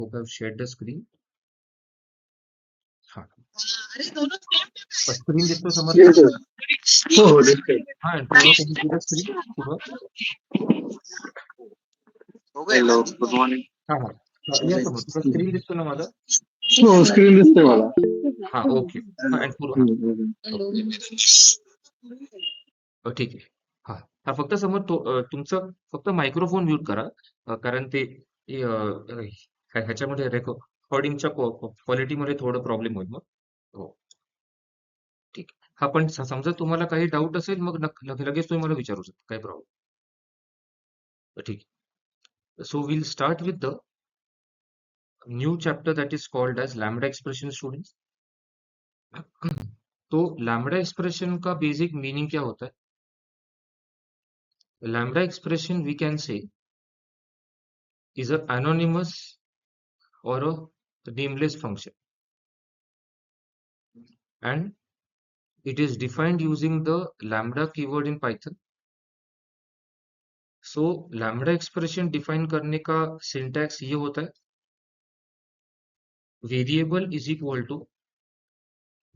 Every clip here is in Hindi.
hope I've shared the screen. हाँ स्क्रीन दिसतो समोर. Yes, sir. हो दिसतंय. हाँ and पूर्ण can you see the screen पूर्ण. Hello good morning. हाँ हाँ या समोर तुला स्क्रीन दिसतो ना माझा. हो स्क्रीन दिसते मला. हाँ ओके हाँ and पूर्ण ठीक आहे. हा हा फक्त समोर तुमचं फक्त मायक्रोफोन म्यूट करा कारण ते ह्याच्यामध्ये रेकॉर्डिंगच्या क्वालिटीमध्ये थोडं प्रॉब्लेम होईल मग. हो ठीक आहे. हा पण समजा तुम्हाला काही डाऊट असेल मग लगेच तुम्ही मला विचारू शकता काही प्रॉब्लेम. ठीक आहे. So will start with the new chapter that is called as lambda expression students. तो लैम्बडा एक्सप्रेशन का बेसिक मीनिंग क्या होता है? Lambda expression we can say is an anonymous or a nameless function and it is defined using the lambda keyword in Python. So lambda expression define करने का syntax ये होता है variable is equal to,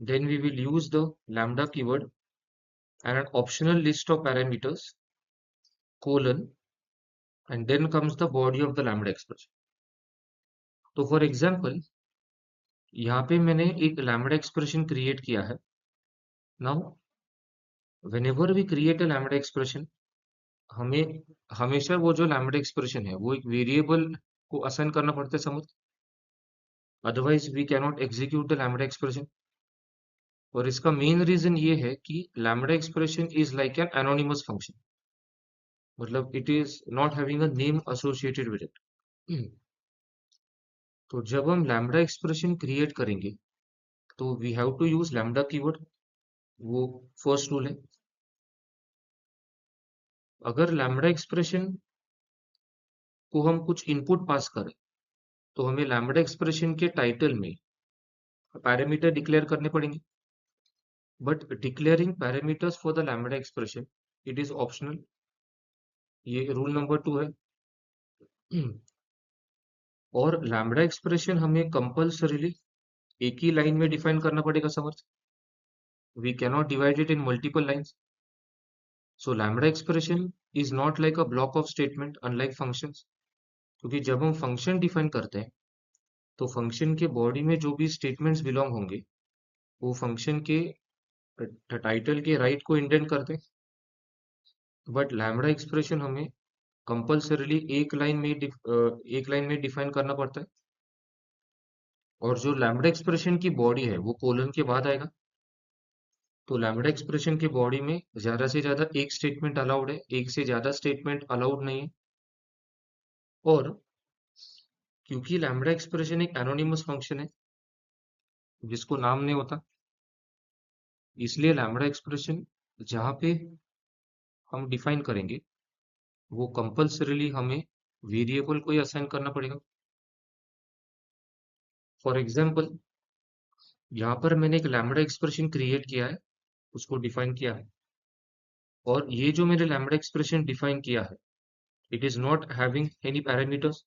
then we will use the lambda keyword and an optional list of parameters colon and then comes the body of the lambda expression. तो for example यहाँ पे मैंने एक lambda expression create किया है. Now whenever we create a lambda expression हमें हमेशा वो जो लैम्बडा एक्सप्रेशन है वो एक वेरिएबल को असाइन करना पड़ता है समझ. Otherwise we can not execute the lambda expression. और इसका मेन रीजन ये है कि lambda expression is like an anonymous function, मतलब it is not having a name associated with it. तो जब हम लैम्बडा एक्सप्रेशन क्रिएट करेंगे तो we have to use lambda keyword. वो फर्स्ट रूल है. अगर लैम्बडा एक्सप्रेशन को हम कुछ इनपुट पास करें तो हमें लैम्बडा एक्सप्रेशन के टाइटल में पैरामीटर डिक्लेयर करने पड़ेंगे. But declaring parameters for the lambda expression, it is optional. ये रूल नंबर 2 है. और लैम्बडा एक्सप्रेशन हमें कंपल्सरीली एक ही लाइन में डिफाइन करना पड़ेगा समझ. We cannot divide it in multiple lines. So lambda expression is not like a block of statement unlike functions. क्योंकि जब हम फंक्शन डिफाइन करते हैं तो फंक्शन के बॉडी में जो भी स्टेटमेंट्स बिलोंग होंगे वो फंक्शन के टाइटल के राइट को इंडेंट करते हैं. बट लैम्बडा एक्सप्रेशन हमें कंपल्सरीली एक लाइन में डिफाइन करना पड़ता है. और जो लैम्बडा एक्सप्रेशन की बॉडी है वो कोलन के बाद आएगा. तो लैम्बडा एक्सप्रेशन की बॉडी में ज्यादा से ज्यादा एक स्टेटमेंट अलाउड है, एक से ज्यादा स्टेटमेंट अलाउड नहीं है. और क्योंकि लैम्बडा एक्सप्रेशन एक एनोनिमस फंक्शन है जिसको नाम नहीं होता, इसलिए लैम्बडा एक्सप्रेशन जहां पे हम डिफाइन करेंगे वो कंपल्सरीली हमें वेरिएबल को ही असाइन करना पड़ेगा. फॉर एग्जाम्पल यहाँ पर मैंने एक लैम्बडा एक्सप्रेशन क्रिएट किया है, उसको डिफाइन किया है. और ये जो मैंने लैम्बडा एक्सप्रेशन डिफाइन किया है it is not having any parameters.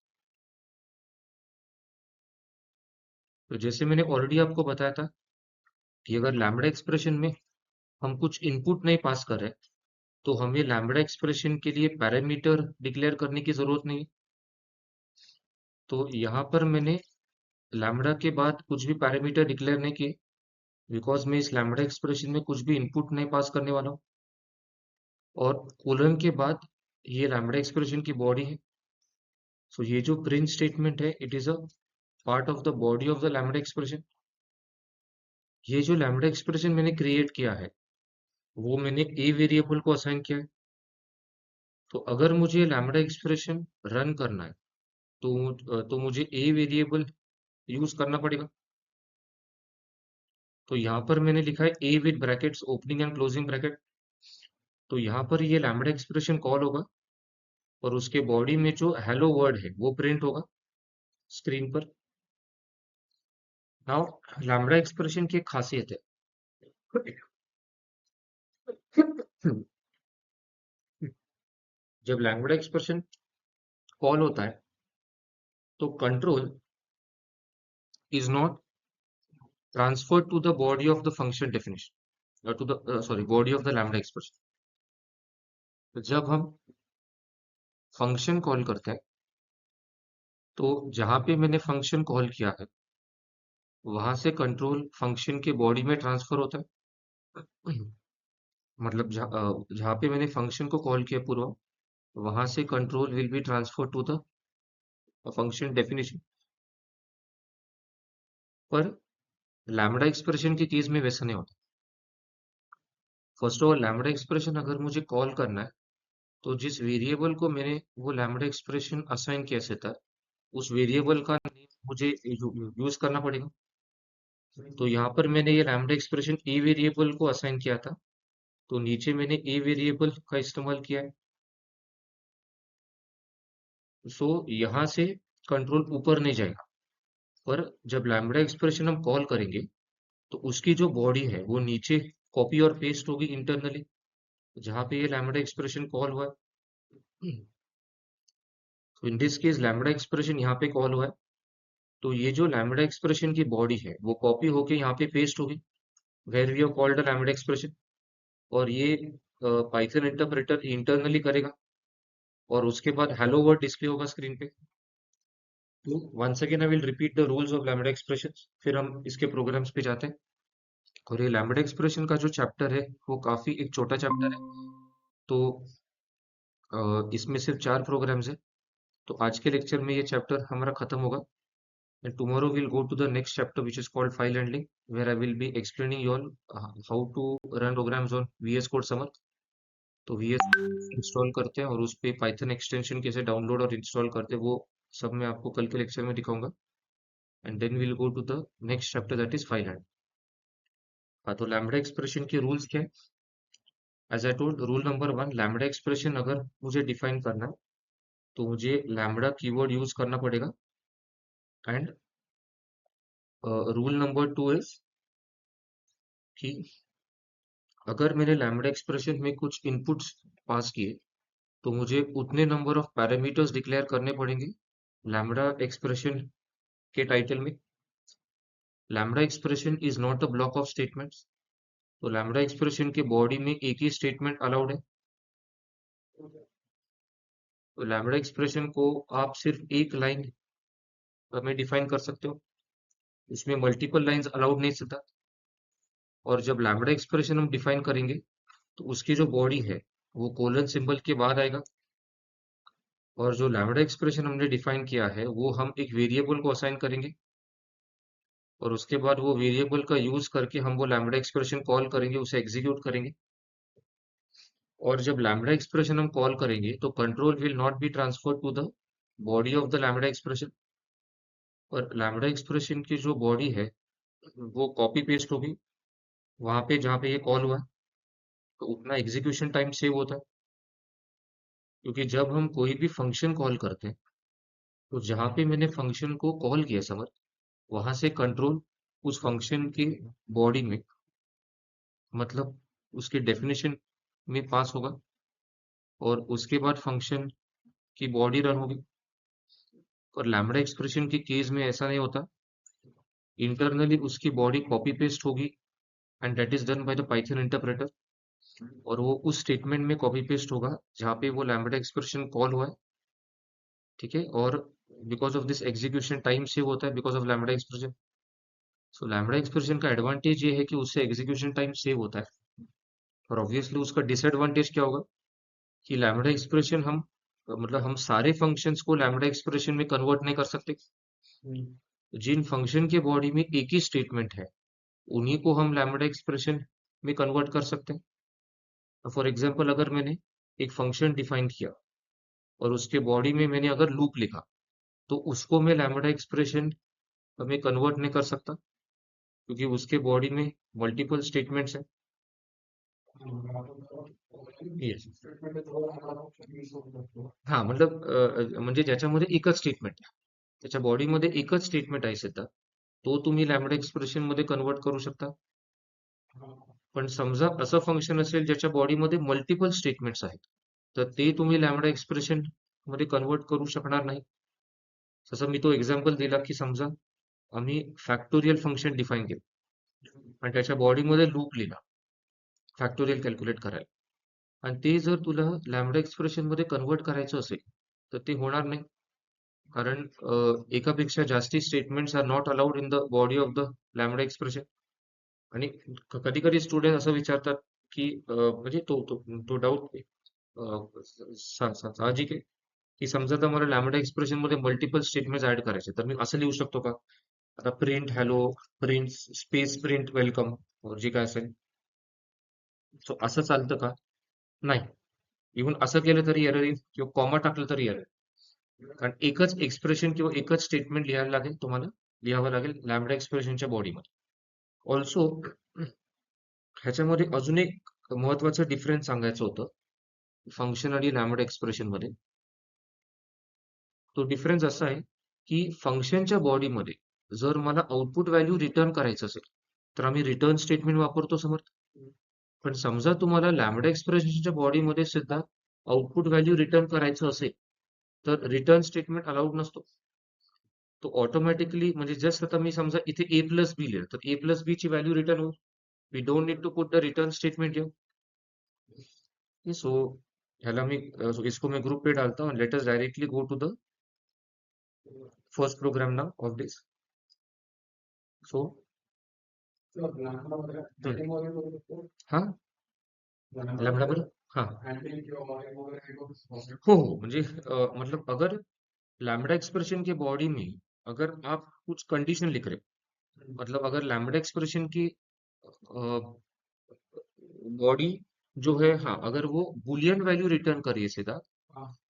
तो जैसे मैंने ऑलरेडी आपको बताया था कि अगर लैम्बडा एक्सप्रेशन में हम कुछ इनपुट नहीं पास कर रहे तो हमें लैम्बडा एक्सप्रेशन के लिए पैरामीटर डिक्लेयर करने की जरूरत नहीं. तो यहाँ पर मैंने लैम्बडा के बाद कुछ भी पैरामीटर डिक्लेयर नहीं किए बिकॉज मैं इस लैम्बडा एक्सप्रेशन में कुछ भी इनपुट नहीं पास करने वाला हूँ. और कोलन के बाद ये लैम्बडा एक्सप्रेशन की बॉडी है. सो ये जो प्रिंट स्टेटमेंट है it is a part of the body of the lambda expression. ये जो लैम्बडा एक्सप्रेशन मैंने क्रिएट किया है वो मैंने ए वेरिएबल को असाइन किया है. तो अगर मुझे लैम्बडा एक्सप्रेशन रन करना है तो मुझे ए वेरिएबल यूज करना पड़ेगा. तो यहाँ पर मैंने लिखा है ए with brackets opening and closing bracket. तो यहाँ पर ये लैम्बडा एक्सप्रेशन कॉल होगा और उसके बॉडी में जो हेलो वर्ड है वो प्रिंट होगा स्क्रीन पर. नाउ लैम्बडा एक्सप्रेशन की एक खासियत है. जब लैम्बडा एक्सप्रेशन कॉल होता है तो control is not transferred to the body of the function definition, or to the body of the lambda expression. तो जब हम फंक्शन कॉल करते हैं, तो जहां पे मैंने फंक्शन कॉल किया है वहां से कंट्रोल फंक्शन के बॉडी में ट्रांसफर होता है। मतलब जहां पे मैंने फंक्शन को कॉल किया पूर्व, वहां से control will be transfer to the function definition. पर लैम्बडा एक्सप्रेशन के केस में वैसा नहीं होता। First of all, lambda expression अगर मुझे कॉल करना है, तो जिस वेरिएबल को मैंने वो लैम्बडा एक्सप्रेशन असाइन किया था, उस वेरिएबल का नेम मुझे यूज करना पड़ेगा। तो यहाँ पर मैंने ये लैम्बडा एक्सप्रेशन ए वेरिएबल को असाइन किया था, तो नीचे मैंने ए वेरिएबल का इस्तेमाल किया है। सो यहाँ से कंट्रोल ऊपर नहीं जाएगा। पर जब लैम्बडा एक्सप्रेशन हम कॉल करेंगे, तो उसकी जो बॉडी है वो नीचे कॉपी और पेस्ट होगी इंटरनली, जहां पे ये लैम्बडा एक्सप्रेशन कॉल हुआ है। तो in this case lambda expression यहाँ पे कॉल हुआ है, तो ये जो लैम्बडा एक्सप्रेशन की बॉडी है वो कॉपी होके यहाँ पे पेस्ट होगी, where we have called the lambda expression. और ये पाइथन इंटरप्रेटर इंटरनली करेगा, और उसके बाद हेलो वर्ड डिस्प्ले होगा स्क्रीन पे। तो once again I will repeat the rules of lambda expression, फिर हम इसके प्रोग्राम्स पे जाते हैं। और ये लैम्बडा एक्सप्रेशन का जो चैप्टर है वो काफी एक छोटा चैप्टर है, तो इसमें सिर्फ 4 प्रोग्राम्स है। तो आज के लेक्चर में ये चैप्टर हमारा खत्म होगा, and tomorrow we'll go to the next chapter which is called file handling, where I will be explaining you all how to run programs on VS Code Samarth। तो VS इंस्टॉल करते हैं और उस पे पाइथन एक्सटेंशन कैसे डाउनलोड और इंस्टॉल करते हैं, वो सब मैं आपको कल के लेक्चर में दिखाऊंगा। And then will go to the next chapter, that is file hand. हाँ, तो लैम्बडा एक्सप्रेशन के रूल्स क्या है? As I told, rule number 1, lambda expression अगर मुझे डिफाइन करना है तो मुझे लैम्बडा कीवर्ड यूज करना पड़ेगा। एंड रूल नंबर 2 इज कि अगर मैंने लैम्बडा एक्सप्रेशन में कुछ इनपुट्स पास किए, तो मुझे उतने नंबर ऑफ पैरामीटर्स डिक्लेयर करने पड़ेंगे लैम्बडा एक्सप्रेशन के टाइटल में। Lambda expression is not a block of statements, तो लैम्बडा एक्सप्रेशन के बॉडी में एक ही स्टेटमेंट अलाउड है। तो लैम्बडा एक्सप्रेशन को आप सिर्फ एक लाइन में डिफाइन कर सकते हो, इसमें मल्टीपल लाइंस अलाउड नहीं सकता। और जब लैम्बडा एक्सप्रेशन हम डिफाइन करेंगे, तो उसकी जो बॉडी है वो कोलन सिंबल के बाद आएगा, और जो लैम्बडा एक्सप्रेशन हमने डिफाइन किया है वो हम एक वेरिएबल को असाइन करेंगे, और उसके बाद वो वेरिएबल का यूज करके हम वो लैम्बडा एक्सप्रेशन कॉल करेंगे, उसे एग्जीक्यूट करेंगे। और जब लैम्बडा एक्सप्रेशन हम कॉल करेंगे, तो control will not be transfer to the body of the lambda expression, और लैम्बडा एक्सप्रेशन की जो बॉडी है वो कॉपी पेस्ट होगी वहां पे जहाँ पे ये कॉल हुआ है, तो उतना एग्जीक्यूशन टाइम सेव होता है। क्योंकि जब हम कोई भी फंक्शन कॉल करते हैं, तो जहाँ पे मैंने फंक्शन को कॉल किया समझ, वहां से कंट्रोल उस फंक्शन की बॉडी में, मतलब उसके डेफिनेशन में पास होगा, और उसके बाद फंक्शन की बॉडी रन होगी। और लैम्बडा एक्सप्रेशन के केस में ऐसा नहीं होता, इंटरनली उसकी बॉडी कॉपी पेस्ट होगी, and that is done by the Python interpreter, और वो उस स्टेटमेंट में कॉपी पेस्ट होगा जहाँ पे वो लैम्बडा एक्सप्रेशन कॉल हुआ है। ठीक है, और because of this execution time save होता है because of lambda expression. So lambda expression का एडवांटेज ये है कि उससे एग्जीक्यूशन टाइम सेव होता है, और ऑब्वियसली उसका डिसएडवांटेज क्या होगा कि लैम्बडा एक्सप्रेशन हम मतलब हम सारे फंक्शंस को लैम्बडा एक्सप्रेशन में कन्वर्ट नहीं कर सकते। जिन फंक्शन के बॉडी में एक ही स्टेटमेंट है, उन्हीं को हम लैम्बडा एक्सप्रेशन में कन्वर्ट कर सकते हैं। फॉर एग्जांपल, अगर मैंने एक फंक्शन डिफाइन किया और उसके बॉडी में मैंने अगर लूप लिखा, तो उसको मैं लैम्बडा एक्सप्रेशन में कन्वर्ट नहीं कर सकता, क्योंकि उसके बॉडी में मल्टीपल स्टेटमेंट्स हैं। येस, हा मतलब म्हणजे ज्याच्यामध्ये एकच स्टेटमेंट आहे, त्याच्या बॉडीमध्ये एकच स्टेटमेंट आहे सध्या, तो तुम्ही लॅम्बडा एक्सप्रेशन मध्ये कन्वर्ट करू शकता। पण समजा असं फंक्शन असेल ज्याच्या बॉडीमध्ये मल्टिपल स्टेटमेंट्स आहेत, तर ते तुम्ही लॅम्बडा एक्सप्रेशन मध्ये कन्वर्ट करू शकणार नाही। जसं मी तो एक्झाम्पल दिला की समजा आम्ही फॅक्टोरियल फंक्शन डिफाईन केलं आणि त्याच्या बॉडीमध्ये लूप लिहिला फॅक्टोरियल कॅल्क्युलेट करायला. आणि ते जर तुला लॅम्बडा एक्सप्रेशन मध्ये कन्वर्ट करायचं असेल तर ते होणार नाही, कारण एकापेक्षा जास्ती statements are not allowed in the body of the lambda expression. आणि कधी कधी स्टुडंट असं विचारतात की म्हणजे तो डाऊट साहजिक आहे की समजा तर मला लॅम्बडा एक्सप्रेशन मध्ये मल्टिपल स्टेटमेंट ऍड करायचे, तर मी असं लिहू शकतो का? आता print hello, print space, print welcome, जे काय असेल, सो असं चालतं का? नाही. इव्हन असं केलं तरी एरर येईल किंवा कॉमा टाकलं तरी एरर. कारण एकच एक्सप्रेशन किंवा एकच स्टेटमेंट लिहायला लागेल, तुम्हाला लिहावं लागेल लॅम्बडा एक्सप्रेशनच्या बॉडीमध्ये. ऑल्सो ह्याच्यामध्ये अजून एक महत्वाचं डिफरन्स सांगायचं होतं फंक्शन आणि लॅम्बडा एक्सप्रेशन मध्ये. तो डिफरन्स असा आहे की फंक्शनच्या बॉडीमध्ये जर मला आउटपुट व्हॅल्यू रिटर्न करायचं असेल तर आम्ही रिटर्न स्टेटमेंट वापरतो समर्थ. पण समजा तुम्हाला लॅम्बडा एक्सप्रेशनच्या बॉडीमध्ये सुद्धा आउटपुट व्हॅल्यू रिटर्न करायचं असेल तर रिटर्न स्टेटमेंट अलाउड नसतो. तो ऑटोमॅटिकली म्हणजे जस्ट आता मी समजा इथे ए प्लस बी लिहिलं तर ए प्लस बी ची व्हॅल्यू रिटर्न होईल. We don't need to put the return statement here. So ह्याला मी इसको मैं ग्रुप पे डालता हूँ. Let us directly go to the first program now of this. So हाँ लैम्ब्डा पर हाँ हो म्हणजे मतलब अगर लैम्ब्डा एक्सप्रेशन के बॉडी में अगर आप कुछ कंडीशन लिख रहे हो, मतलब अगर लैम्ब्डा एक्सप्रेशन की बॉडी जो है, हाँ, अगर वो बुलियन वैल्यू रिटर्न करिए सीधा,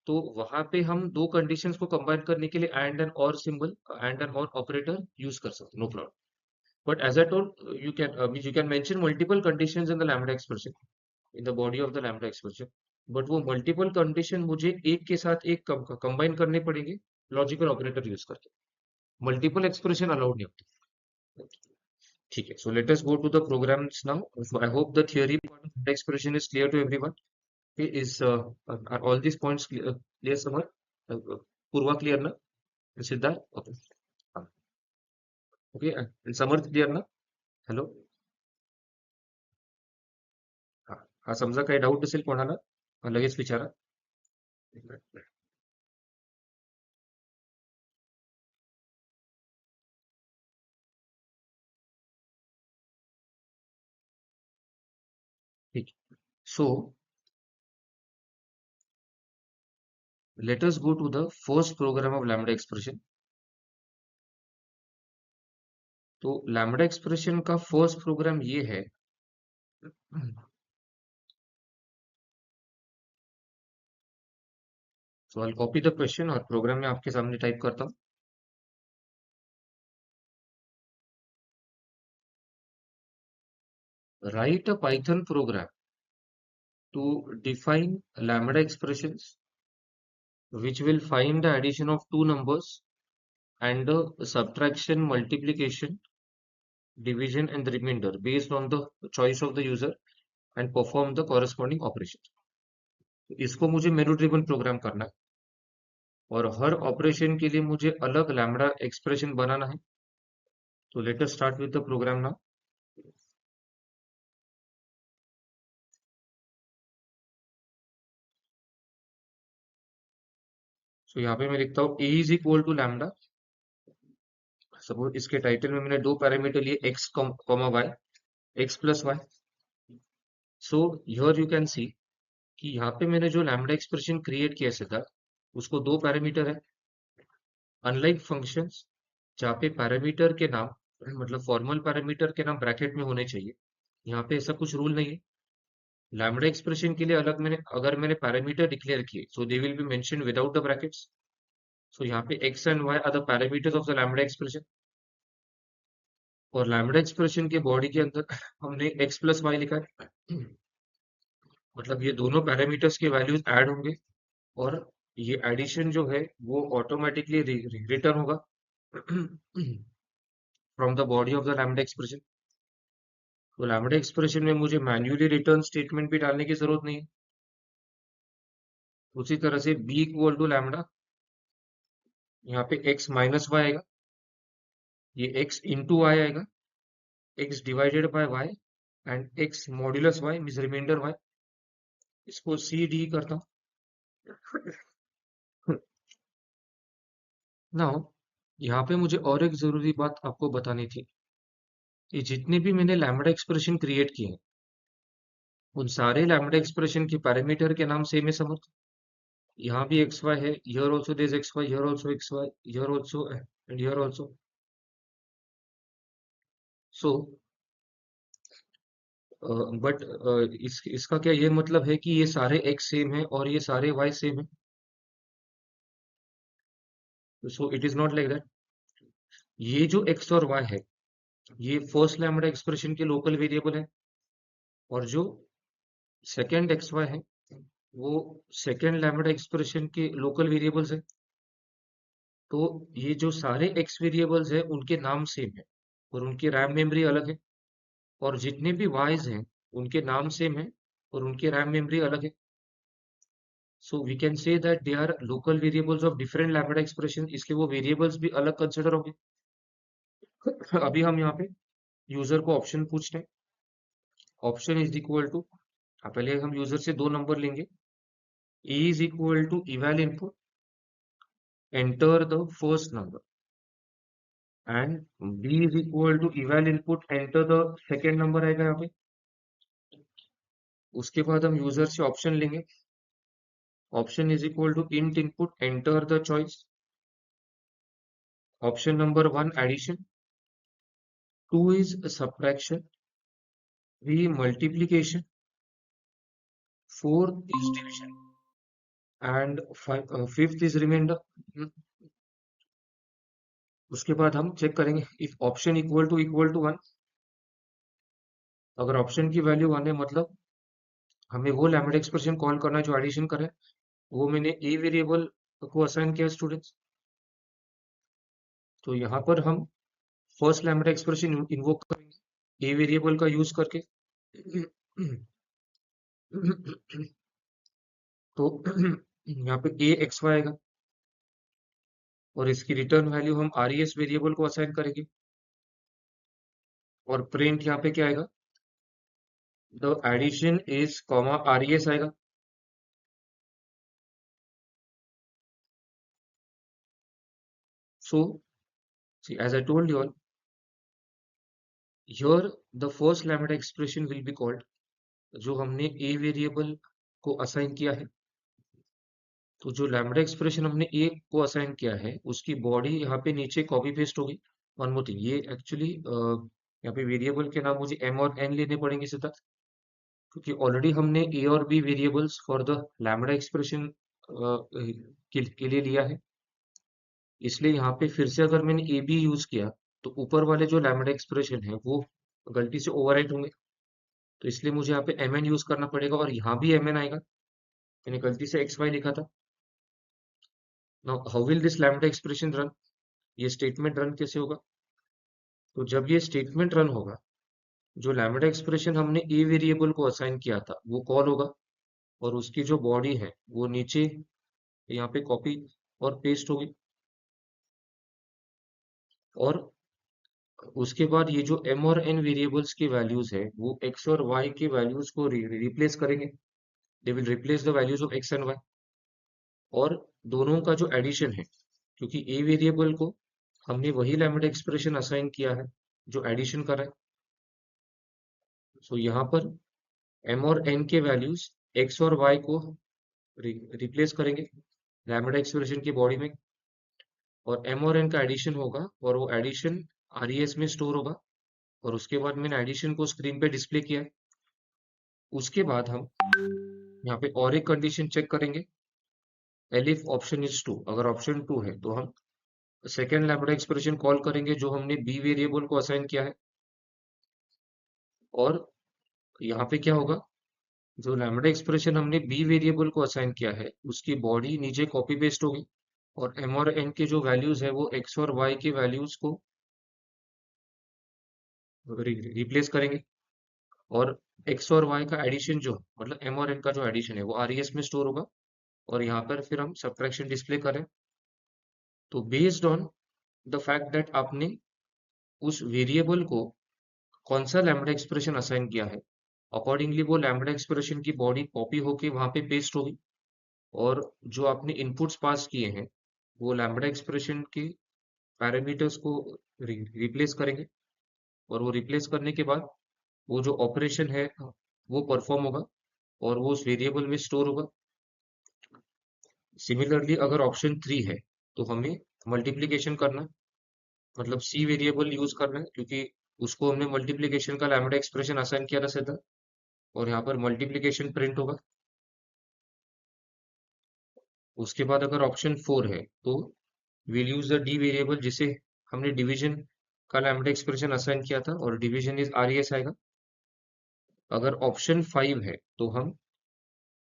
तो वहां पे हम दो कंडीशंस को कंबाइन करने के लिए एंड एंड और सिंबल, एंड एंड और ऑपरेटर यूज कर सकते, no problem. But as I told, you can mention multiple conditions in the lambda expression, in the body of the lambda expression. But वो multiple condition मुझे एक के साथ एक combine करने पड़ेंगे logical operator यूज करके. Multiple expression allowed नहीं होती. ठीक है. So let us go to the programs now. So I hope the theory part of the expression is clear to everyone. Okay, are all these points clear somewhere? Purva clear na? Siddharth? Okay. Okay. And Samarth clear na? Hello? हा हा समजा काही डाऊट असेल कोणाला लगेच विचारा. ठीक. So let us go to the first program of lambda expression. तो लैम्ब्डा एक्सप्रेशन का फर्स्ट प्रोग्राम ये है. So I copy the question और प्रोग्राम में आपके सामने टाइप करता हूं. Write a Python program to define lambda expressions which will find the addition of two numbers and the subtraction, multiplication, division and the remainder based on the choice of the user and perform the corresponding operation. इसको मुझे मेनू ड्रिवन प्रोग्राम करना है और हर ऑपरेशन के लिए मुझे अलग लैम्ब्डा एक्सप्रेशन बनाना है. तो let us start with the program now. So यहाँ पे मैं लिखता हूँ a is equal to lambda. Suppose इसके टाइटल में मैंने दो पैरामीटर लिए x comma y, x plus Y. So here you can see कि यहाँ पे मैंने जो लैम्ब्डा एक्सप्रेशन क्रिएट किया सीधा, उसको दो पैरामीटर है. अनलाइक फंक्शंस जहाँ पे पैरामीटर के नाम, मतलब फॉर्मल पैरामीटर के नाम ब्रैकेट में होने चाहिए, यहाँ पे ऐसा कुछ रूल नहीं है. लैम्ब्डा एक्सप्रेशन के लिए अलग अगर मैंने पैरामीटर डिक्लेयर किए, so they will be mention without the brackets. So यहाँ पे x and y are the parameters of the lambda expression. और लैम्ब्डा एक्सप्रेशन के बॉडी के अंदर हमने x प्लस वाई लिखा है. मतलब ये दोनों पैरामीटर्स के वैल्यूज ऐड होंगे और ये एडिशन जो है वो ऑटोमेटिकली रिटर्न होगा from the body of the lambda expression. तो लैम्ब्डा एक्सप्रेशन में मुझे मैन्युअली रिटर्न स्टेटमेंट भी डालने की जरूरत नहीं है. उसी तरह से b इक्वल टू लैम्ब्डा, यहाँ पे x माइनस वाई आएगा. ये x इंटू वाई आएगा, x divided by y and x modulus y means remainder y। इसको सी डी करता हूँ। नाउ यहाँ पे मुझे और एक जरूरी बात आपको बतानी थी कि जितने भी मैंने लैम्बडा एक्सप्रेशन क्रिएट किए हैं, उन सारे लैम्बडा एक्सप्रेशन के पैरामीटर के नाम सेम है समझ। यहाँ भी एक्स वाई है, here also there is X Y, here also X Y, here also and here also. So but इसका क्या ये मतलब है कि ये सारे x सेम है और ये सारे y सेम है? So it is not like that. ये जो x और y है, ये फर्स्ट लैम्बडा एक्सप्रेशन के लोकल वेरिएबल है, और जो सेकेंड एक्स वाई है वो सेकेंड लैम्बडा एक्सप्रेशन के लोकल वेरिएबल्स है। तो ये जो सारे एक्स वेरिएबल्स है उनके नाम सेम है और उनकी रैम मेमोरी अलग है, और जितने भी वाइज हैं उनके नाम सेम है और उनकी रैम मेमोरी अलग है। So we can say that they are local variables of different lambda expression, इसलिए वो वेरिएबल्स भी अलग कंसिडर होंगे। अभी हम यहाँ पे यूजर को ऑप्शन पूछते हैं। ऑप्शन इज इक्वल टू, पहले हम यूजर से 2 नंबर लेंगे। A is equal to eval input, enter the first number, and B is equal to eval input, enter the second number आएगा यहाँ पे। उसके बाद हम यूजर से ऑप्शन लेंगे। Option is equal to int input, enter the choice. Option number 1 addition, 2 is subtraction, 3 multiplication, 4 is division, and 5th is remainder। उसके बाद हम चेक करेंगे इफ ऑप्शन इक्वल टू 1। अगर ऑप्शन की वैल्यू 1 है मतलब हमें वो लैम्बडा एक्सप्रेशन कॉल करना है जो एडिशन करे। वो मैंने ए वेरिएबल को असाइन किया स्टूडेंट्स। तो यहाँ पर हम फर्स्ट लैम्बडा एक्सप्रेशन इन्वोक करेंगे ए वेरिएबल का यूज करके। तो यहाँ पे ए एक्स वाई आएगा और इसकी रिटर्न वैल्यू हम आर ई एस वेरिएबल को असाइन करेंगे, और प्रिंट यहाँ पे क्या आएगा, the addition is comma R E S आएगा। So as I told you all, here the first lambda expression will be called, जो हमने ए वेरिएबल को असाइन किया है। तो जो लैम्बडा एक्सप्रेशन हमने ए को असाइन किया है उसकी बॉडी यहाँ पे नीचे कॉपी पेस्ट होगी। वन मोर थिंग, ये एक्चुअली यहाँ पे वेरिएबल के नाम मुझे एम और एन लेने पड़ेंगे सीधा, क्योंकि ऑलरेडी हमने ए और b variables for the lambda expression के लिए लिया है। इसलिए यहाँ पे फिर से अगर मैंने ए बी यूज किया तो ऊपर वाले जो लैम्बडा एक्सप्रेशन है वो गलती से ओवरराइट होंगे। तो इसलिए मुझे यहाँ पे एम एन यूज करना पड़ेगा, और यहाँ भी एम एन आएगा। मैंने गलती से एक्स वाई लिखा था। Now how will this lambda expression run? ये स्टेटमेंट रन कैसे होगा? तो जब ये स्टेटमेंट रन होगा, जो लैम्बडा एक्सप्रेशन हमने ए वेरिएबल को असाइन किया था वो कॉल होगा, और उसकी जो बॉडी है वो नीचे यहाँ पे कॉपी और पेस्ट होगी। और उसके बाद ये जो एम और एन वेरिएबल्स की वैल्यूज है वो एक्स और वाई की वैल्यूज को रिप्लेस करेंगे। They will replace the values of x and y, और दोनों का जो एडिशन है, क्योंकि ए वेरिएबल को हमने वही लैम्बडा एक्सप्रेशन असाइन किया है जो एडिशन कर रहा है। सो यहाँ पर एम और एन के वैल्यूज एक्स और वाई को रिप्लेस करेंगे लैम्बडा एक्सप्रेशन की बॉडी में, और एम और एन का एडिशन होगा और वो एडिशन आर ई एस में स्टोर होगा। और उसके बाद मैंने एडिशन को स्क्रीन पे डिस्प्ले किया है। उसके बाद हम यहाँ पे और एक कंडीशन चेक करेंगे, एलिफ ऑप्शन इज टू। अगर ऑप्शन टू है तो हम सेकेंड लैम्बडा एक्सप्रेशन कॉल करेंगे जो हमने बी वेरिएबल को असाइन किया है, और यहाँ पे क्या होगा, जो लैम्बडा एक्सप्रेशन हमने बी वेरिएबल को असाइन किया है उसकी बॉडी नीचे कॉपी पेस्ट होगी, और एम और एन के जो वैल्यूज है वो एक्स और वाई की वैल्यूज को रिप्लेस करेंगे, और एक्स और वाई का एडिशन जो मतलब एम और एन का जो एडिशन है वो आर ई एस में स्टोर होगा, और यहाँ पर फिर हम सब्ट्रैक्शन डिस्प्ले करें। तो based on the fact that आपने उस वेरिएबल को कौन सा लैम्ब्डा एक्सप्रेशन असाइन किया है, अकॉर्डिंगली वो लैम्ब्डा एक्सप्रेशन की बॉडी कॉपी होके वहां पे पेस्ट होगी, और जो आपने इनपुट्स पास किए हैं वो लैम्ब्डा एक्सप्रेशन के पैरामीटर्स को रिप्लेस करेंगे, और वो रिप्लेस करने के बाद वो जो ऑपरेशन है वो परफॉर्म होगा और वो उस वेरिएबल में स्टोर होगा। सिमिलरली अगर ऑप्शन 3 है तो हमें मल्टीप्लिकेशन करना है, मतलब सी वेरिएबल यूज करना है, क्योंकि उसको हमने मल्टीप्लिकेशन का लैम्ब्डा एक्सप्रेशन असाइन किया था सीधा, और यहाँ पर मल्टीप्लिकेशन प्रिंट होगा। उसके बाद अगर ऑप्शन 4 है तो will use the D variable, जिसे हमने डिवीजन का लैम्ब्डा एक्सप्रेशन असाइन किया था, और डिवीजन इज आरईएस आएगा। अगर ऑप्शन 5 है तो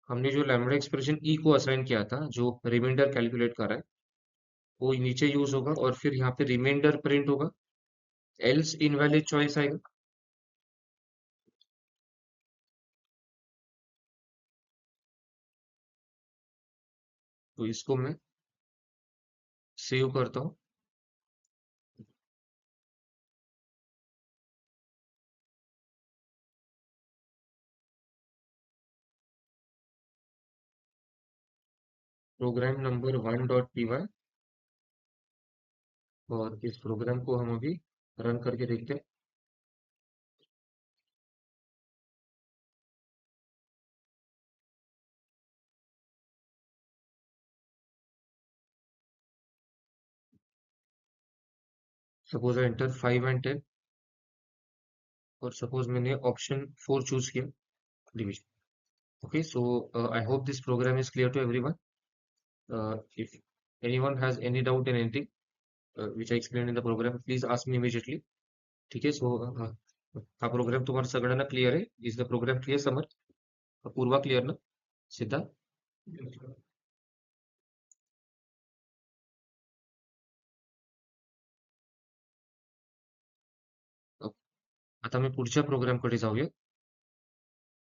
हमने जो लैम्ब्डा एक्सप्रेशन ई को असाइन किया था, जो रिमाइंडर कैलकुलेट कर रहा है, वो नीचे यूज होगा और फिर यहाँ पे रिमाइंडर प्रिंट होगा, एल्स इनवैलिड चॉइस आएगा। तो इसको मैं सेव करता हूँ। प्रोग्राम नंबर 1.py, और इस प्रोग्राम को हम अभी रन करके देखते हैं। सपोज आई एंटर 5 एंड 10, और सपोज मैंने ऑप्शन 4 चूज किया, division. Okay, so I hope this program is clear to everyone. If anyone has any doubt in anything which I explained in the program, please ask me immediately. ठीक है, सो हा प्रोग्राम तुम्हाला सगळ्यांना क्लिअर आहे? Is the program clear Samar? Purva clear ना? सिद्धा? अ, आता मी पुढच्या प्रोग्रामकडे जाऊया.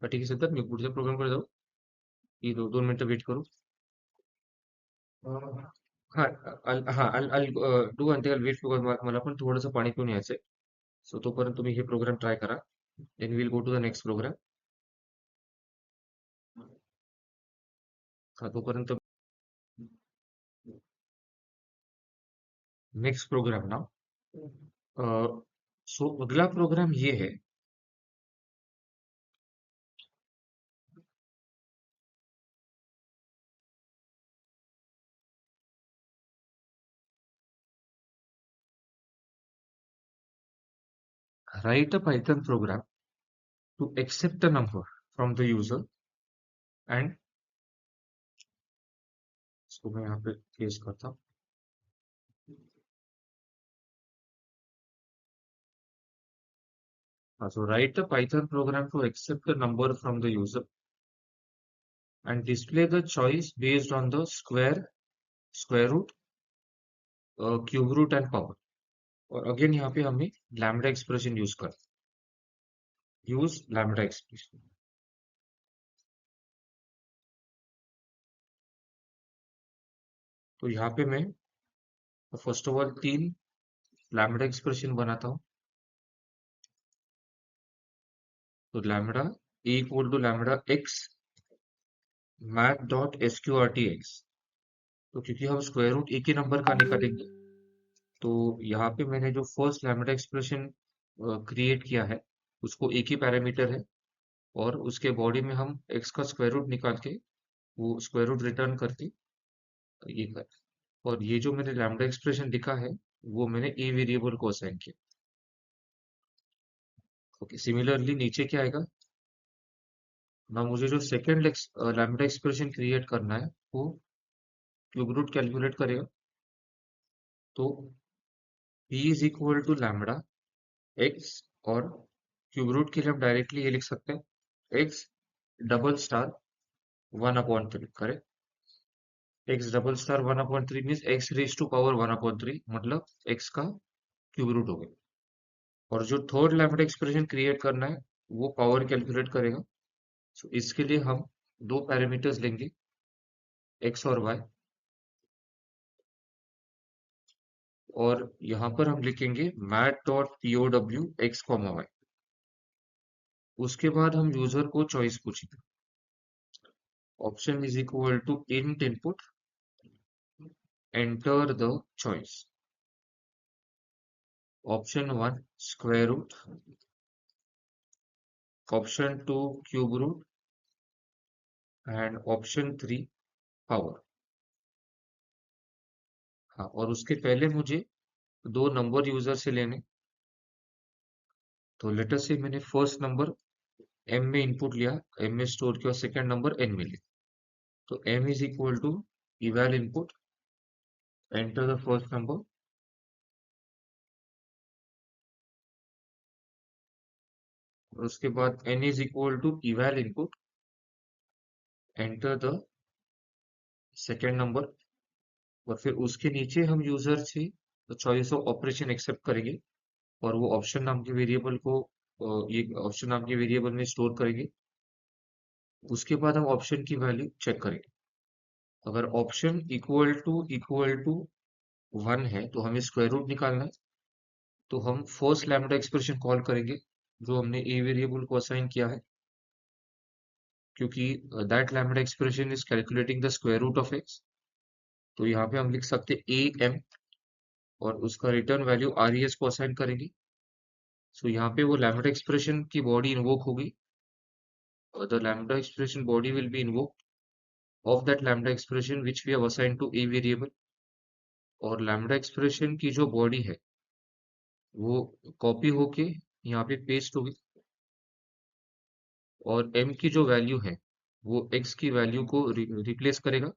ठीक आहे सिद्धा, मी पुढच्या प्रोग्रामकडे जाऊ की 2 मिनिटं वेट करू? हा, डू अंटिल वेट, मला पण थोडंसं पाणी पिऊन यायचंय. सो तोपर्यंत तुम्ही हे प्रोग्राम ट्राय करा, then will go to the next program. हा, तोपर्यंत नेक्स्ट प्रोग्राम ना. सो अगला प्रोग्राम ये है. Write a Python program to accept a number from the user, and इसको मैं यहाँ पे पेस्ट करता हूँ. So write a Python program to accept a number from the user and display the choice based on the square root, cube root and power. और अगेन यहाँ पे हमें lambda expression use lambda expression. तो यहाँ पे मैं first of all 3 lambda expression बनाता हूँ. तो lambda equal to lambda x math dot SQRT x. तो क्योंकि हम स्क्वायर रूट एक ही नंबर का निकालेंगे, तो यहाँ पे मैंने जो फर्स्ट लैम्ब्डा एक्सप्रेशन क्रिएट किया है उसको एक ही पैरामीटर है, और उसके बॉडी में हम x का स्क्वायर रूट निकाल के वो स्क्वायर रूट रिटर्न करके ये कर. और ये जो मैंने लैम्ब्डा एक्सप्रेशन लिखा है वो मैंने ए वेरिएबल को असाइन किया. ओके, सिमिलरली नीचे क्या आएगा ना, मुझे जो सेकेंड लैम्ब्डा एक्सप्रेशन क्रिएट करना है वो क्यूब रूट कैलकुलेट करेगा. तो p is equal to lambda x, और क्यूब रूट के लिए हम डायरेक्टली ये लिख सकते हैं x double star 1/3. Correct, x double star 1/3 means x raise to power 1/3, मतलब x का क्यूब रूट हो गया. और जो थर्ड लैम्ब्डा एक्सप्रेशन क्रिएट करना है वो पावर कैलकुलेट करेगा. सो इसके लिए हम दो पैरामीटर्स लेंगे, x और y, और यहाँ पर हम लिखेंगे mat.pow x, y। उसके बाद हम यूजर को चॉइस पूछेंगे। Option is equal to int input, enter the choice. Option 1 square root, option 2 cube root and option 3 power. हाँ, और उसके पहले मुझे दो नंबर यूजर से लेने। तो लेटर से मैंने फर्स्ट नंबर m में इनपुट लिया, m में स्टोर किया, सेकंड नंबर n में लिया। तो m is equal to eval input, enter the first number. और उसके बाद n is equal to eval input, enter the second number. और फिर उसके नीचे हम यूजर से चॉइस ऑफ ऑपरेशन एक्सेप्ट करेंगे और वो ऑप्शन नाम के वेरिएबल को ये ऑप्शन नाम के वेरिएबल में स्टोर करेंगे। उसके बाद हम ऑप्शन की वैल्यू चेक करेंगे। अगर ऑप्शन इक्वल टू 1 है तो हमें स्क्वायर रूट निकालना है। तो हम फर्स्ट लैम्बडा एक्सप्रेशन कॉल करेंगे जो हमने ए वेरिएबल को असाइन किया है, क्योंकि that lambda expression is calculating the square root of x. तो यहाँ पे हम लिख सकते हैं ए एम और उसका return value are E S को असाइन करेंगे। सो यहाँ पे वो लैम्बडा एक्सप्रेशन की बॉडी इन्वोक होगी और the lambda expression body will be invoked of that lambda expression which we have assigned to a variable। और lambda expression की जो बॉडी है वो कॉपी होके यहाँ पे पेस्ट होगी और m की जो वैल्यू है वो x की वैल्यू को रिप्लेस करेगा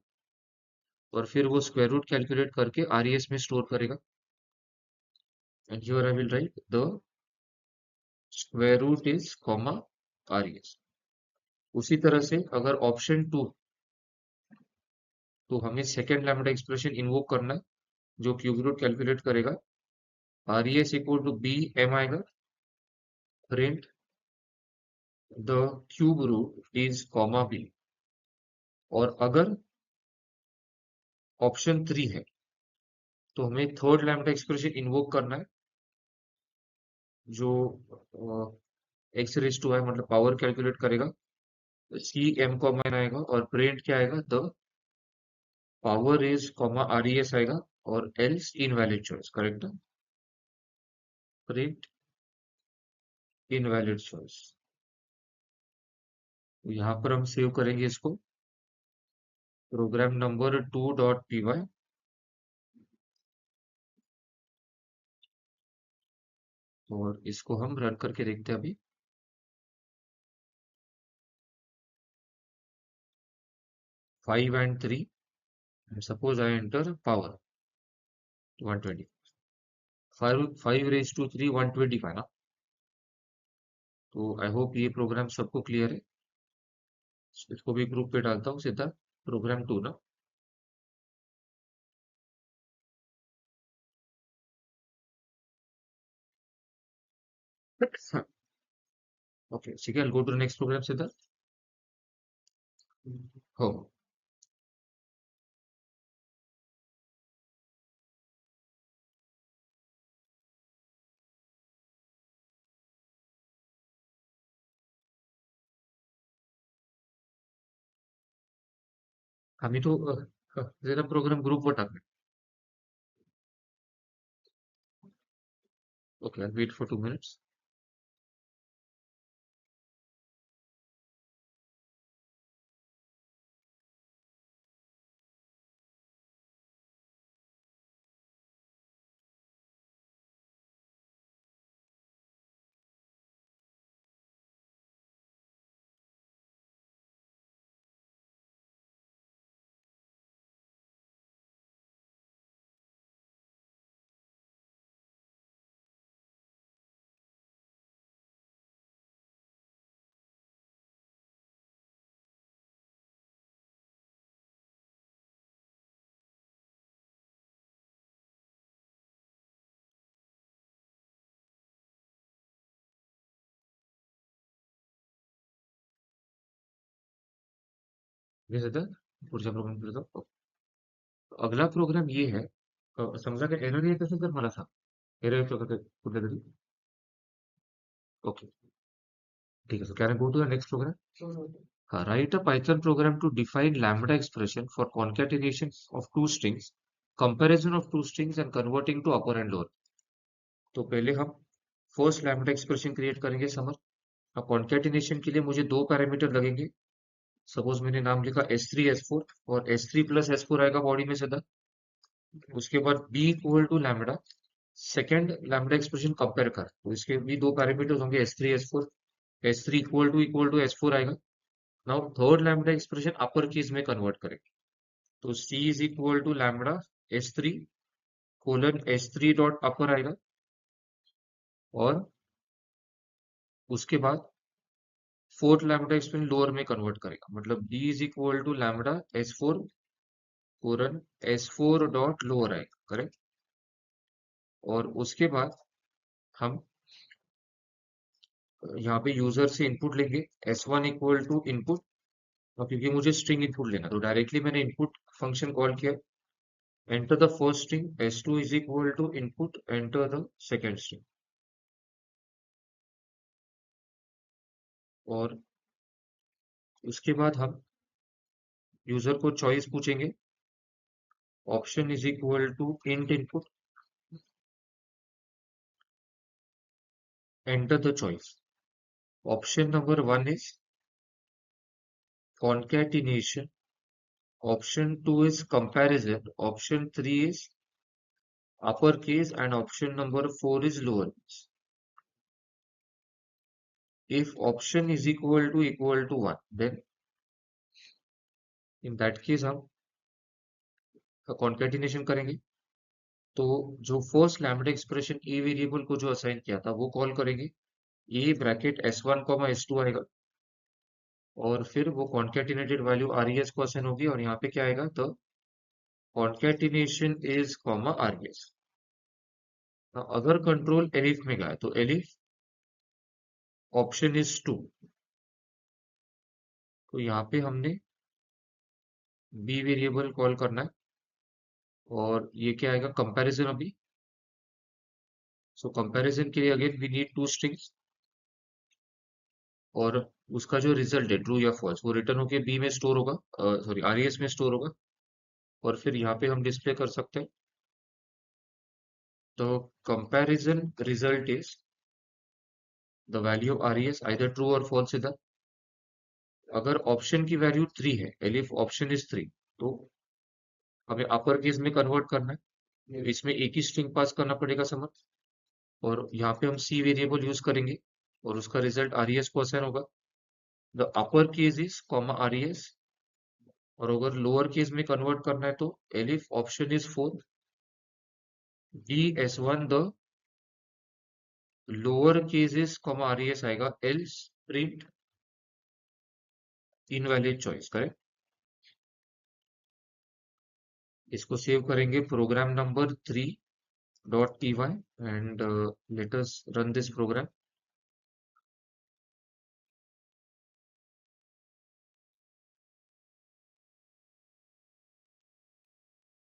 और फिर वो स्क्वायर रूट कैलकुलेट करके RES में स्टोर करेगा। And here I will write the square root is comma RES। उसी तरह से अगर ऑप्शन 2, तो हमें सेकेंड लैम्बडा एक्सप्रेशन इन्वोक करना है जो क्यूब रूट कैलकुलेट करेगा। RES equal to B M आएगा, print the cube root is comma B. और अगर ऑप्शन 3 है तो हमें थर्ड लैम्बडा एक्सप्रेशन इन्वोक करना है जो एक्स रेज टू है, मतलब पावर कैलकुलेट करेगा। सी एम कॉमा एन आएगा और प्रिंट क्या आएगा, the power is comma R E S आएगा और एल्स इनवैलिड चॉइस। करेक्ट है, प्रिंट इनवैलिड चॉइस। यहाँ पर हम सेव करेंगे इसको, प्रोग्राम नंबर 2.py। और इसको हम रन करके देखते हैं अभी। 5 and 3, suppose I enter power 120, 5 raised to 3 125 ना। तो आई होप ये प्रोग्राम सबको क्लियर है। इसको भी ग्रुप पे डालता हूँ सीधा, प्रोग्राम 2 ना। ओके ठीक है, गो टू नेक्स्ट प्रोग्राम सीधा। हो, आम्ही तो जरा प्रोग्राम ग्रुपवर टाकले. Okay, I'll wait for 2 minutes. ये सीधा पुढच्या प्रोग्राम पे जाओ. अगला प्रोग्राम ये है समजा काय एरर येत असेल तर मला सांग. एरर येतो का कुठल्या तरी? ओके, ठीक आहे. So can I go to the next program? हाँ, write a Python program to define lambda expression for concatenation of two strings, comparison of two strings and converting to upper and lower. तो पहले हम फर्स्ट लैम्ब्डा एक्सप्रेशन क्रिएट करेंगे समर. अब कॉन्केटिनेशन के लिए मुझे दो पैरामीटर लगेंगे. सपोज मैंने नाम लिखा S3 S4 और S3 प्लस S4 आएगा बॉडी में सीधा. उसके बाद b equal to lambda second lambda expression compare कर, तो इसके भी दो पैरामीटर्स होंगे S3 S4. S3 equal to S4 आएगा. Now third lambda expression upper case में कन्वर्ट करेंगे, तो C is equal to lambda S3 colon S3 dot upper आएगा. और उसके बाद फोर्थ लैम्ब्डा एक्सप्रेशन लोअर में कन्वर्ट करेगा, मतलब D is equal to lambda S4 colon S4 dot lower आएगा. करेक्ट. और उसके बाद हम यहाँ पे यूजर से इनपुट लेंगे. S1 इक्वल टू इनपुट, क्योंकि मुझे स्ट्रिंग इनपुट लेना, तो डायरेक्टली मैंने इनपुट फंक्शन कॉल किया. Enter the first string. S2 is equal to input, enter the second string. और उसके बाद हम यूजर को चॉइस पूछेंगे. Option is equal to int input, enter the choice. Option number 1 is concatenation, option 2 is comparison, option 3 is uppercase, and option number 4 is lowercase. If option is equal to 1, then in that case हम concatenation करेंगे. तो जो first lambda expression a variable को जो असाइन किया था वो कॉल करेंगे. ए ब्रैकेट S1 S2 आएगा, और फिर वो कॉन्केटिनेटेड वैल्यू RES को असाइन होगी, और यहाँ पे क्या आएगा, तो कॉन्केटिनेशन इज RES. अगर कंट्रोल एलिफ में गया है, तो एलिफ ऑप्शन इज 2. तो यहाँ पे हमने बी वेरिएबल कॉल करना है, और ये क्या आएगा, कंपैरिजन अभी. सो कंपैरिजन के लिए again we need two strings, और उसका जो रिजल्ट है ट्रू या फॉल्स वो रिटर्न होके बी में स्टोर होगा, सॉरी RES में स्टोर होगा. और फिर यहाँ पे हम डिस्प्ले कर सकते हैं. तो comparison result is the value of RES either true और फॉल्स. इधर अगर ऑप्शन की वैल्यू 3 है, एलिफ ऑप्शन इज 3, तो हमें अपर केस में कन्वर्ट करना है. इसमें एक ही स्ट्रिंग पास करना पड़ेगा समझ. और यहाँ पे हम सी वेरिएबल यूज करेंगे, और उसका रिजल्ट RES को असाइन होगा. The upper case is comma RES. और अगर लोअर केस में कन्वर्ट करना है, तो elif option is 4, DS1 the lower case is comma RES आएगा, else print invalid choice. Correct. इसको सेव करेंगे program number 3.py, and let us run this program.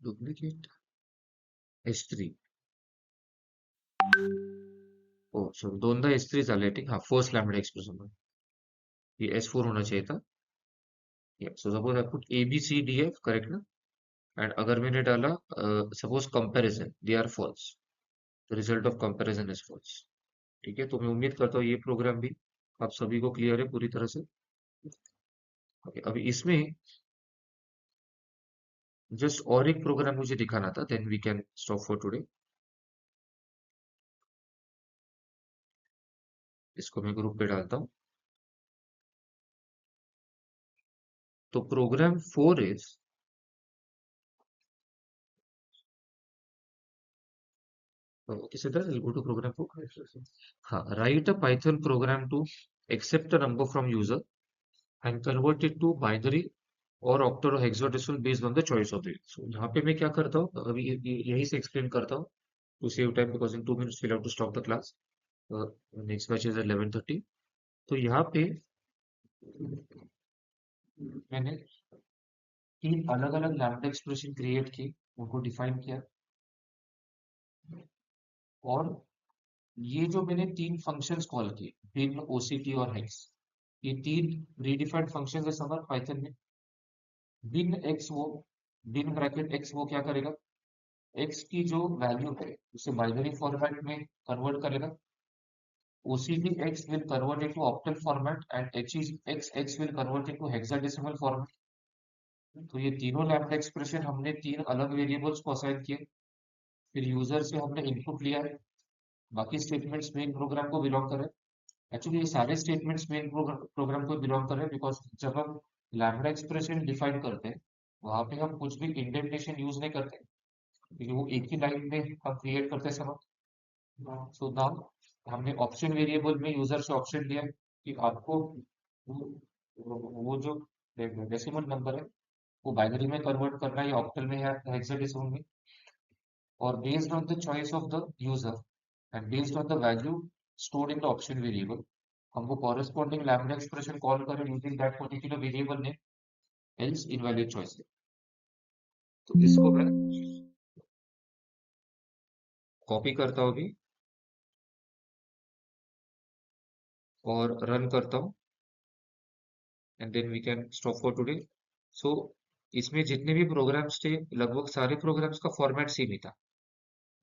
Duplicate S3. Oh sorry, दोनदा S3 झाले. ठीक. हा फर्स्ट लॅम्बडा एक्सप्रेशन ये S4 होना चाहिए था. So suppose I put ABCDF, correct ना. एंड अगर मैंने डाला suppose comparison, they are false, the result of comparison is false. ठीक है. तो मैं उम्मीद करता हूँ ये प्रोग्राम भी आप सभी को क्लियर है पूरी तरह से. ओके, अभी इसमें जस्ट और एक प्रोग्राम मुझे दिखाना था, then we can stop for today. इसको मैं ग्रुप पे डालता हूँ. तो प्रोग्राम 4 इज, किसी तरह गो टू प्रोग्राम 4. हाँ, write a Python program to accept a number from user and convert it to binary और ऑक्टल और hexadecimal based on the choice of it. So यहाँ पे मैं क्या करता हूँ, अभी यही से एक्सप्लेन करता हूँ to save time, because in 2 minutes we'll have to stop the class. Next batch is 11:30. तो यहाँ पे मैंने तीन अलग अलग लैम्ब्डा एक्सप्रेशन क्रिएट की, उनको डिफाइन किया. और ये जो मैंने तीन फंक्शंस कॉल किए, bin, oct और hex, ये तीन रीडिफाइंड फंक्शंस है समर पाइथन में। bin x वो क्या करेगा, x की जो वैल्यू है उसे बाइनरी फॉर्मेट में कन्वर्ट करेगा। ocd x will convert into octal format and hx will convert into hexadecimal format। तो ये तीनों लैम्ब्डा एक्सप्रेशन हमने तीन अलग वेरिएबल्स को असाइन किए, फिर यूजर से हमने इनपुट लिया है। बाकी स्टेटमेंट्स मेन प्रोग्राम को बिलोंग करे। एक्चुअली ये सारे स्टेटमेंट्स मेन प्रोग्राम को बिलोंग कर रहे हैं, बिकॉज जब हम लैम्ब्डा एक्सप्रेशन डिफाइन करते हैं वहां पे हम कुछ भी इंडेंटेशन यूज नहीं करते, क्योंकि वो एक ही लाइन में हम क्रिएट करते समय। सो नाउ हमने ऑप्शन वेरिएबल में यूजर से ऑप्शन लिया कि आपको वो जो डेसिमल नंबर है वो बाइनरी में कन्वर्ट करना है या ऑक्टल में या हेक्साडेसिमल में। और based on the choice of the user and based on the value stored in the option variable, हमको corresponding lambda expression कॉल करें using that particular variable name, else invalid choice है। तो इसको मैं कॉपी करता हूँ अभी और रन करता हूँ, and then we can stop for today. So इसमें जितने भी प्रोग्राम्स थे लगभग सारे प्रोग्राम्स का फॉर्मेट सेम ही था।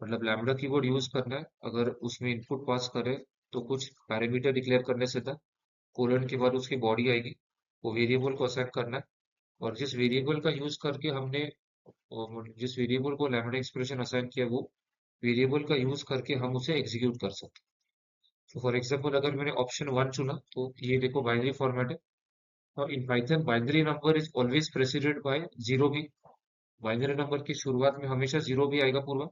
मतलब लैम्बडा कीवर्ड यूज करना है, अगर उसमें इनपुट पास करे तो कुछ पैरामीटर डिक्लेयर करने से था, कोलन के बाद उसकी बॉडी आएगी, वो वेरिएबल को असाइन करना है। और जिस वेरिएबल का यूज करके हमने जिस वेरिएबल को लैम्बडा एक्सप्रेशन असाइन किया वो वेरिएबल का यूज करके हम उसे एग्जीक्यूट कर सकते हैं। तो फॉर एग्जांपल अगर मैंने ऑप्शन 1 चुना तो ये देखो बाइनरी फॉर्मेट है, और in Python binary number is always preceded by zero b. Binary number की शुरुआत में हमेशा जीरो भी आएगा पूर्व,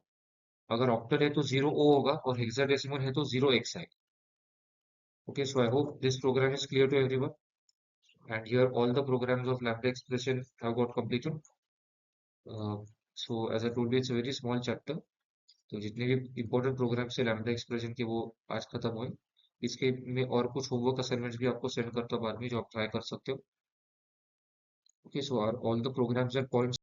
अगर ऑक्टल है तो जीरो ओ होगा और हेक्साडेसिमल है तो जीरो एक्स आएगा। Okay, so I hope this program is clear to everyone, and here all the programs of lambda expression have got completed. So as I told you, it's a very small chapter. तो जितने भी इंपॉर्टेंट प्रोग्राम से लैम्बडा एक्सप्रेशन के वो आज खत्म हुए। इसके में और कुछ होमवर्क असाइनमेंट्स भी आपको सेंड करता हूँ बाद में, जो आप ट्राई कर सकते हो। Okay, so are all the programs and points